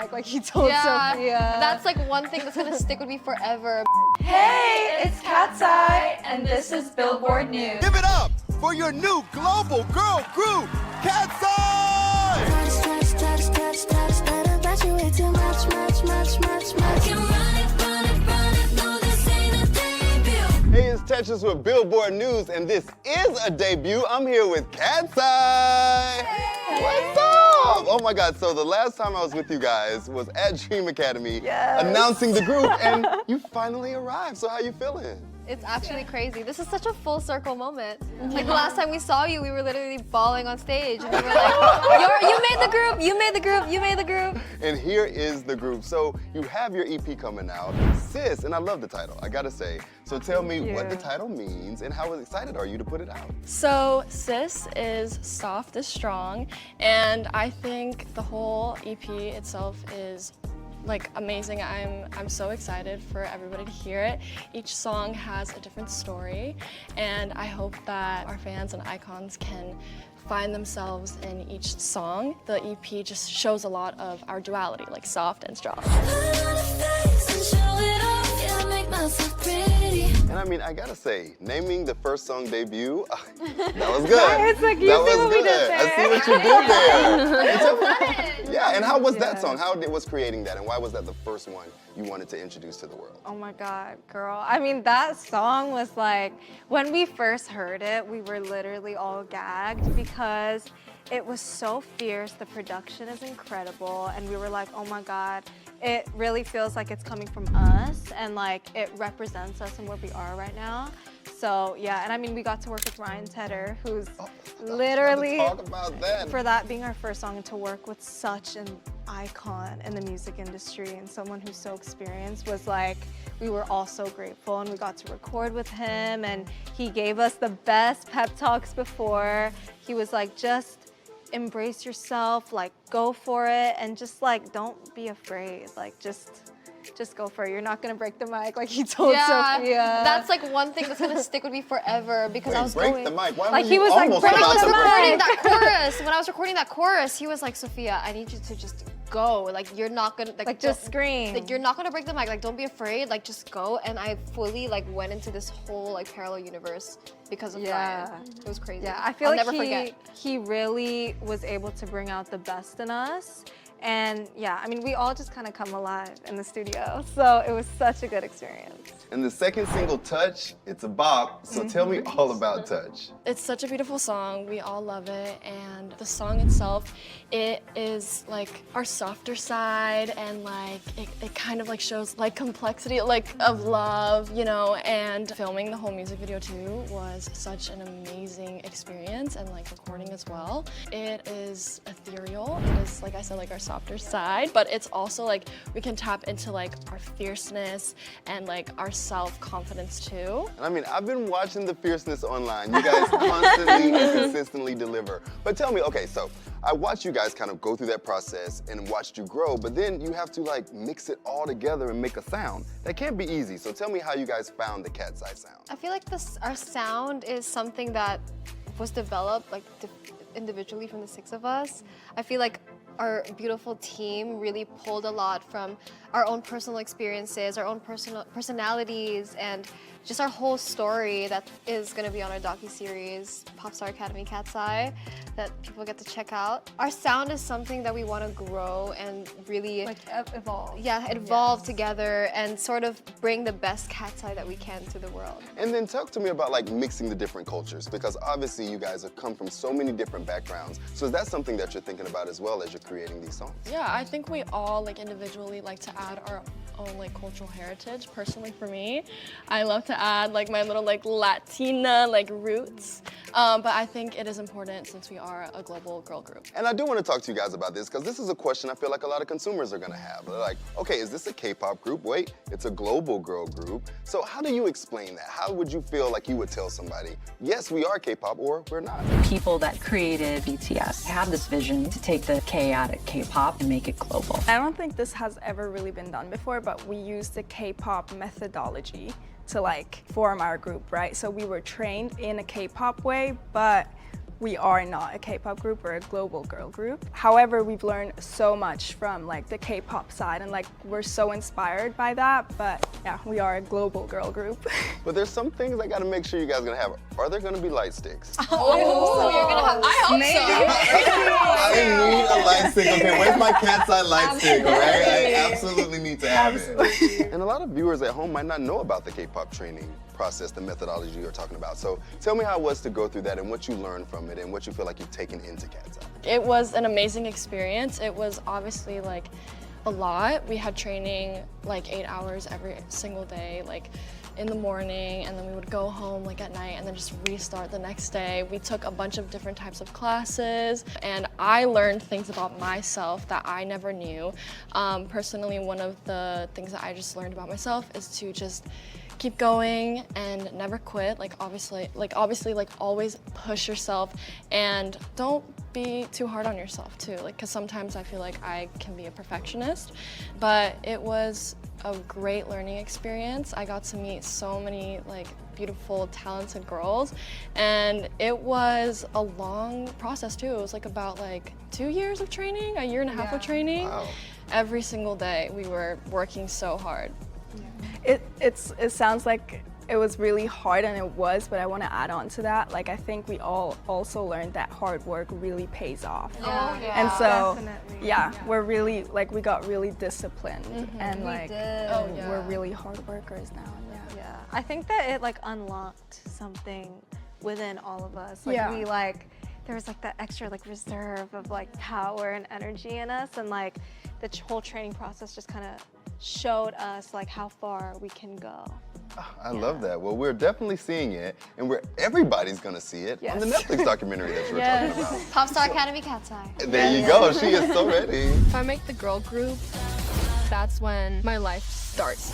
like he told Sophia. That's like one thing that's gonna stick with me forever. Hey, it's Katseye, and this is Billboard News. Give it up for your new global girl group, Katseye! Hey, it's Tetris with Billboard News, and this is a debut. I'm here with Katseye. Hey. What's up? Oh my God, so the last time I was with you guys was at Dream Academy announcing the group, and you finally arrived. So how you feeling? It's actually crazy. This is such a full circle moment. Like the last time we saw you, we were literally bawling on stage. And we were like, you made the group, you made the group, you made the group. And here is the group. So you have your EP coming out, Sis, and I love the title, I gotta say. So tell me what the title means and how excited are you to put it out? So Sis is soft is strong, and I think the whole EP itself is like amazing. I'm so excited for everybody to hear it. Each song has a different story, and I hope that our fans and icons can find themselves in each song. The EP just shows a lot of our duality, like soft and strong. And I mean, I gotta say, naming the first song debut, that was good. It's like, you that see was what we good. did there. I see what you did there. Yeah, and how was that song? How was creating that, and why was that the first one you wanted to introduce to the world? Oh my God, girl. I mean, that song was like, when we first heard it, we were literally all gagged because it was so fierce. The production is incredible. And we were like, oh my God, it really feels like it's coming from us and like it represents us and where we are right now. So yeah, and I mean, we got to work with Ryan Tedder, who's literally, talk about that. for that being our first song, and to work with such an icon in the music industry and someone who's so experienced was like, we were all so grateful, and we got to record with him, and he gave us the best pep talks before. He was like, just embrace yourself, like go for it, and just like don't be afraid, like just go for it. You're not gonna break the mic, like he told Sophia. That's like one thing that's gonna stick with me forever because I was break going. the mic. Why like were he you was like, almost break about the to mic. Recording that chorus. When I was recording that chorus, he was like, Sophia, I need you to just go. Like you're not gonna like just scream. Like you're not gonna break the mic. Like don't be afraid. Like just go. And I fully like went into this whole like parallel universe because of Ryan. It was crazy. Yeah, I feel I'll like never forget. he really was able to bring out the best in us. And yeah, I mean, we all just kind of come alive in the studio. So it was such a good experience. And the second single, Touch, it's a bop. So tell me all about Touch. It's such a beautiful song. We all love it. And the song itself, it is like our softer side, and like it kind of like shows like complexity like of love, you know, and filming the whole music video too was such an amazing experience, and like recording as well. It is ethereal. It is, like I said, like our softer side, but it's also like we can tap into like our fierceness and like our self-confidence too. And I mean, I've been watching the fierceness online. You guys constantly and consistently deliver. But tell me, okay, so I watched you guys kind of go through that process and watched you grow, but then you have to like mix it all together and make a sound. That can't be easy. So tell me how you guys found the Katseye sound. I feel like our sound is something that was developed like individually from the six of us. I feel like our beautiful team really pulled a lot from our own personal experiences, our own personalities, and just our whole story that is going to be on our docuseries, Popstar Academy Katseye, that people get to check out. Our sound is something that we want to grow and really Like evolve. Yeah, evolve together and sort of bring the best Katseye that we can to the world. And then talk to me about like mixing the different cultures, because obviously you guys have come from so many different backgrounds. So is that something that you're thinking about as well as you're creating these songs? Yeah, I think we all like individually like to add our own like cultural heritage. Personally for me, I love to add like my little like Latina like roots. But I think it is important since we are a global girl group. And I do want to talk to you guys about this because this is a question I feel like a lot of consumers are going to have. They're like, okay, is this a K-pop group? Wait, it's a global girl group. So how do you explain that? How would you feel like you would tell somebody, yes, we are K-pop or we're not? People that created BTS have this vision to take the chaotic K-pop and make it global. I don't think this has ever really been done before, but we use the K-pop methodology to like form our group, right? So we were trained in a K-pop way, but we are not a K-pop group, we're a global girl group. However, we've learned so much from like the K-pop side, and like we're so inspired by that. But yeah, we are a global girl group. But there's some things I gotta make sure you guys are gonna have. Are there gonna be light sticks? Oh, you're gonna have. I hope so. I need a light stick. Okay, where's my Katseye light stick, all right? I absolutely need to have it. And a lot of viewers at home might not know about the K-pop training process, the methodology you're talking about. So tell me how it was to go through that and what you learned from it and what you feel like you've taken into Katseye. It was an amazing experience. It was obviously like a lot. We had training like 8 hours every single day, like in the morning, and then we would go home like at night and then just restart the next day. We took a bunch of different types of classes, and I learned things about myself that I never knew. Personally, one of the things that I just learned about myself is to just keep going and never quit. Like obviously always push yourself and don't be too hard on yourself too. Like, cause sometimes I feel like I can be a perfectionist, but it was a great learning experience. I got to meet so many like beautiful, talented girls, and it was a long process too. It was like about like 2 years of training, a year and a half of training. Wow. Every single day we were working so hard. It sounds like it was really hard, and it was, but I want to add on to that. Like, I think we all also learned that hard work really pays off. And so, yeah, we're really, like, we got really disciplined, and like, we're really hard workers now. Yeah, I think that it like unlocked something within all of us. Like we like, there was like that extra like reserve of like power and energy in us, and like the whole training process just kind of showed us like how far we can go. I love that. Well, we're definitely seeing it, and everybody's gonna see it on the Netflix documentary that you're talking about. Pop Star Academy Katseye. There you go. She is so ready. If I make the girl group, that's when my life starts.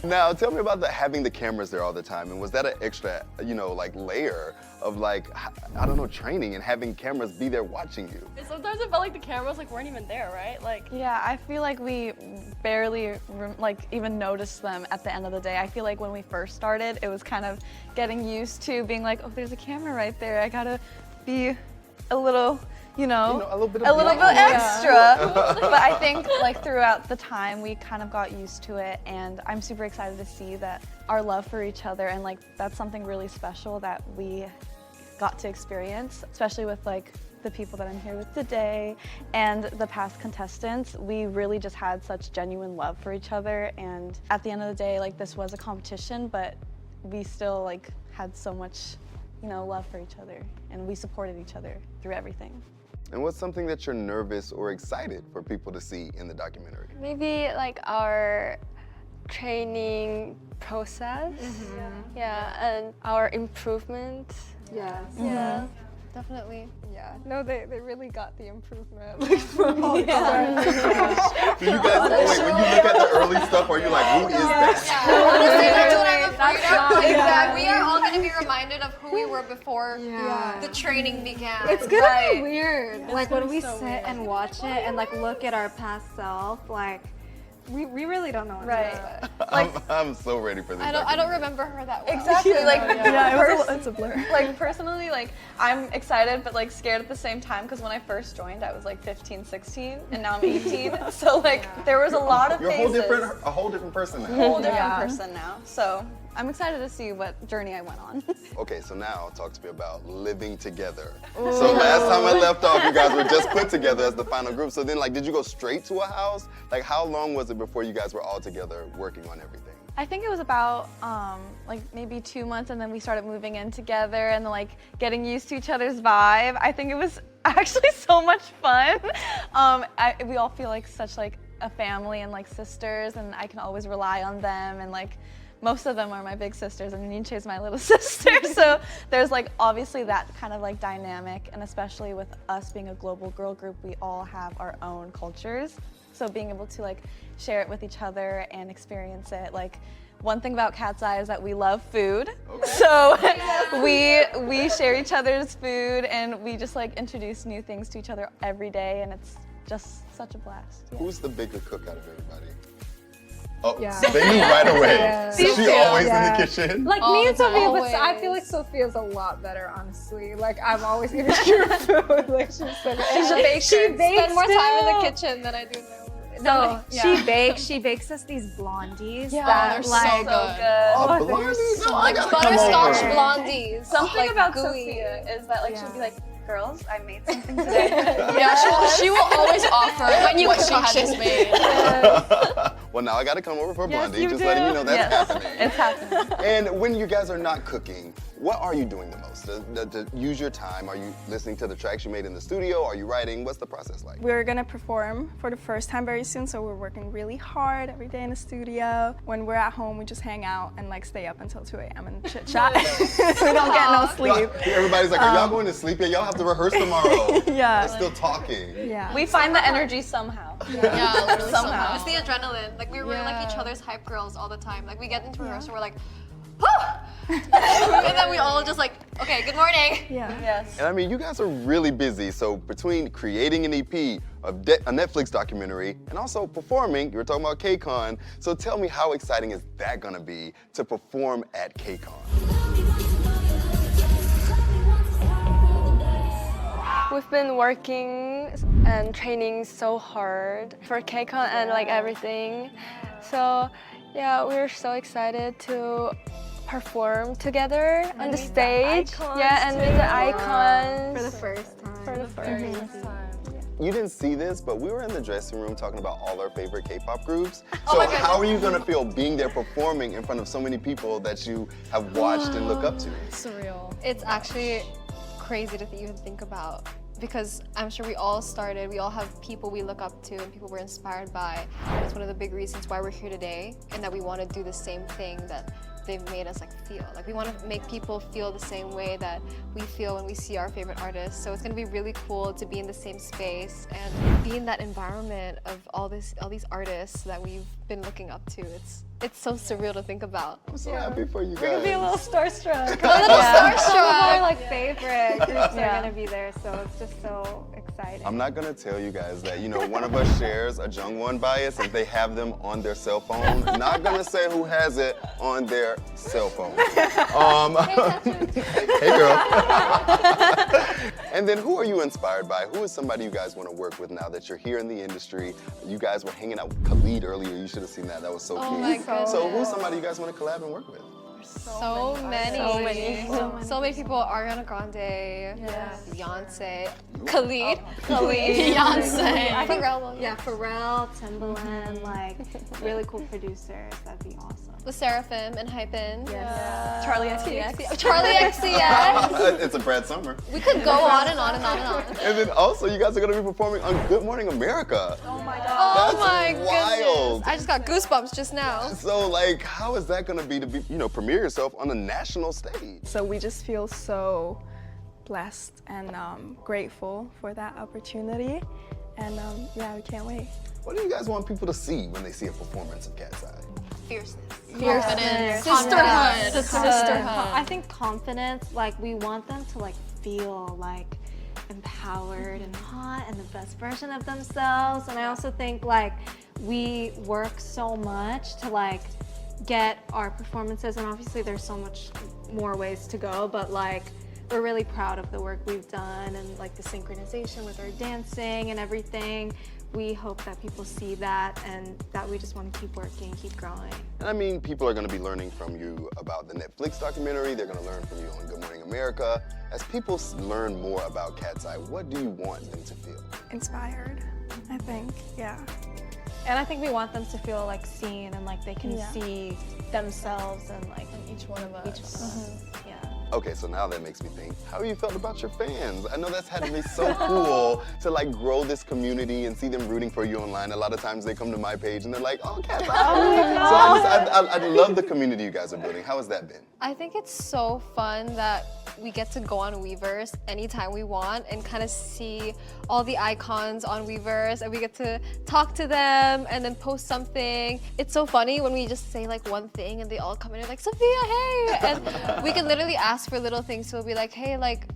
Now, tell me about having the cameras there all the time, and was that an extra, like layer of like, I don't know, training and having cameras be there watching you? Sometimes it felt like the cameras like weren't even there, right? Like, yeah, I feel like we barely like even noticed them at the end of the day. I feel like when we first started, it was kind of getting used to being like, oh, there's a camera right there. I gotta be a little, a little bit extra. But I think like throughout the time we kind of got used to it, and I'm super excited to see that our love for each other, and like that's something really special that we got to experience, especially with like the people that I'm here with today and the past contestants. We really just had such genuine love for each other, and at the end of the day, like this was a competition, but we still like had so much love for each other, and we supported each other through everything. And what's something that you're nervous or excited for people to see in the documentary? Maybe like our training process, and our improvement. Yeah. Definitely. Yeah. No, they really got the improvement. Do you guys, when you look at the early stuff, are you like, who is that? Honestly, that's what I'm afraid of. We are all going to be reminded of who we were before the training began. It's gonna be weird. Like when we sit and watch it and like look at our past self, like we really don't know what to do. I'm so ready for this. I don't remember her that well. Exactly. Like It's a blur. Like personally, like I'm excited but like scared at the same time, because when I first joined I was like 15, 16, and now I'm 18. So like there was a lot of You're phases. a whole different person now. Whole different person now. So I'm excited to see what journey I went on. Okay, so now talk to me about living together. So last time I left off, you guys were just put together as the final group. So then, like, did you go straight to a house? Like, how long was it before you guys were all together working on everything? I think it was about like maybe 2 months, and then we started moving in together and like getting used to each other's vibe. I think it was actually so much fun. We all feel like such like a family and like sisters, and I can always rely on them, and like most of them are my big sisters, and Ninche is my little sister. So there's like obviously that kind of like dynamic, and especially with us being a global girl group, we all have our own cultures. So being able to like share it with each other and experience it. Like one thing about Katseye is that we love food. Okay. So we share each other's food, and we just like introduce new things to each other every day, and it's just such a blast. Yeah. Who's the bigger cook out of everybody? Oh, they knew right away. Yeah. She always in the kitchen. Like All me the and Sophia, time. but I feel like Sophia's a lot better, honestly. Like I'm always eating your food. Like she's so good. She's a baker. She bakes Spend more time in the too. kitchen than I do now. So she bakes us these blondies that they're like so good. Oh, blondies. Oh, I Like gotta come butterscotch over. blondies. Something like about gooey. Sophia is that like she'll be like, girls, I made something today. Yeah, she will always offer when you what she had just made. Well, now I gotta come over for a blondie. you Just do. letting you know that's happening. It's happening. And when you guys are not cooking, what are you doing the most to use your time? Are you listening to the tracks you made in the studio? Are you writing? What's the process like? We're gonna perform for the first time very soon, so we're working really hard every day in the studio. When we're at home, we just hang out and like stay up until 2 a.m. and chit chat. We don't get no sleep. Everybody's like, are y'all going to sleep yet? Y'all have to rehearse tomorrow. Yeah. They're still talking. Yeah. We find the energy somehow. Yeah, literally Somehow. It's the adrenaline. Like we're like each other's hype girls all the time. Like we get into rehearsal, we're like, whoo! And then we all just like, okay, good morning. Yeah. Yes. And I mean, you guys are really busy. So between creating an EP, a Netflix documentary, and also performing, you were talking about KCON. So tell me, how exciting is that gonna be to perform at KCON? We've been working and training so hard for KCON and like everything. So yeah, we're so excited to perform together on the stage. Yeah, and meet the icons For the first time. for the first time. You didn't see this, but we were in the dressing room talking about all our favorite K-pop groups. So how are you gonna feel being there performing in front of so many people that you have watched and look up to? Surreal. It's actually crazy to even think about because I'm sure we all have people we look up to and people we're inspired by. And it's one of the big reasons why we're here today and that we want to do the same thing that they've made us like feel. Like we want to make people feel the same way that we feel when we see our favorite artists. So it's going to be really cool to be in the same space and be in that environment of all these artists that we've been looking up to. It's so surreal to think about. I'm so happy for you guys. We're gonna be a little starstruck. A little starstruck. Our like favorite groups are gonna be there, so it's just so exciting. I'm not gonna tell you guys that, one of us shares a Jungwon bias and they have them on their cell phone. Not gonna say who has it on their cell phone. Hey girl. And then who are you inspired by? Who is somebody you guys want to work with now that you're here in the industry? You guys were hanging out with Khalid earlier. You should have seen that. That was so cute. my goodness. So who's somebody you guys want to collab and work with? So many people. Ariana Grande, Beyonce, Khalid, Beyonce, Pharrell. Yeah, Pharrell, Timbaland, like really cool producers. That'd be awesome. The Seraphim and Hypen. Charlie XCX. Charlie XCX. It's a Brad Summer. We could go on and on and on and on. And then also, you guys are going to be performing on Good Morning America. Oh That's my wild. goodness. I just got goosebumps just now. So, like, how is that going to be, premiere yourself on a national stage? So we just feel so blessed and grateful for that opportunity. And yeah, we can't wait. What do you guys want people to see when they see a performance of Katseye? Fierceness. Confidence. Sisterhood. I think confidence, like we want them to like feel like empowered and hot and the best version of themselves. And I also think like we work so much to like get our performances, and obviously there's so much more ways to go, but like we're really proud of the work we've done and like the synchronization with our dancing and everything. We hope that people see that and that we just want to keep working, keep growing. And I mean, people are going to be learning from you about the Netflix documentary. They're going to learn from you on Good Morning America. As people learn more about Katseye, what do you want them to feel? Inspired, I think, yeah. And I think we want them to feel like seen and like they can see themselves and like Each one of us. Yeah. Okay, so now that makes me think, how you felt about your fans? I know that's had to be so cool to like grow this community and see them rooting for you online. A lot of times they come to my page and they're like, oh, Katseye. So I love the community you guys are building. How has that been? I think it's so fun that we get to go on Weverse anytime we want and kind of see all the icons on Weverse, and we get to talk to them and then post something. It's so funny when we just say like one thing and they all come in and like, Sophia, hey! And we can literally ask for little things. So we'll be like, hey, like,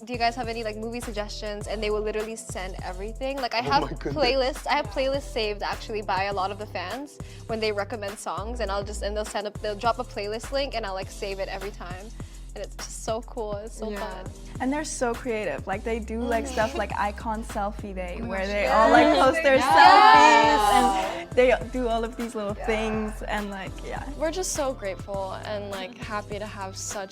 do you guys have any like movie suggestions? And they will literally send everything. Like I Oh have my goodness. playlists. I have playlists saved actually by a lot of the fans when they recommend songs, and they'll drop a playlist link, and I'll like save it every time. And it's just so cool. It's so fun. And they're so creative. Like they do like stuff like Icon Selfie Day, where they all like post their selfies, and they do all of these little things, and like We're just so grateful and like happy to have so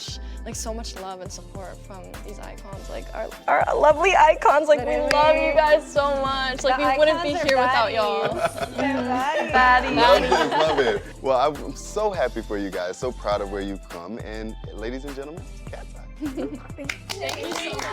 much love and support from these icons, like our lovely icons. Like we love you guys so much. Like we wouldn't be here without y'all. Love it, love it. Well, I'm so happy for you guys, so proud of where you've come, and ladies and gentlemen, Katseye. Thank you so much.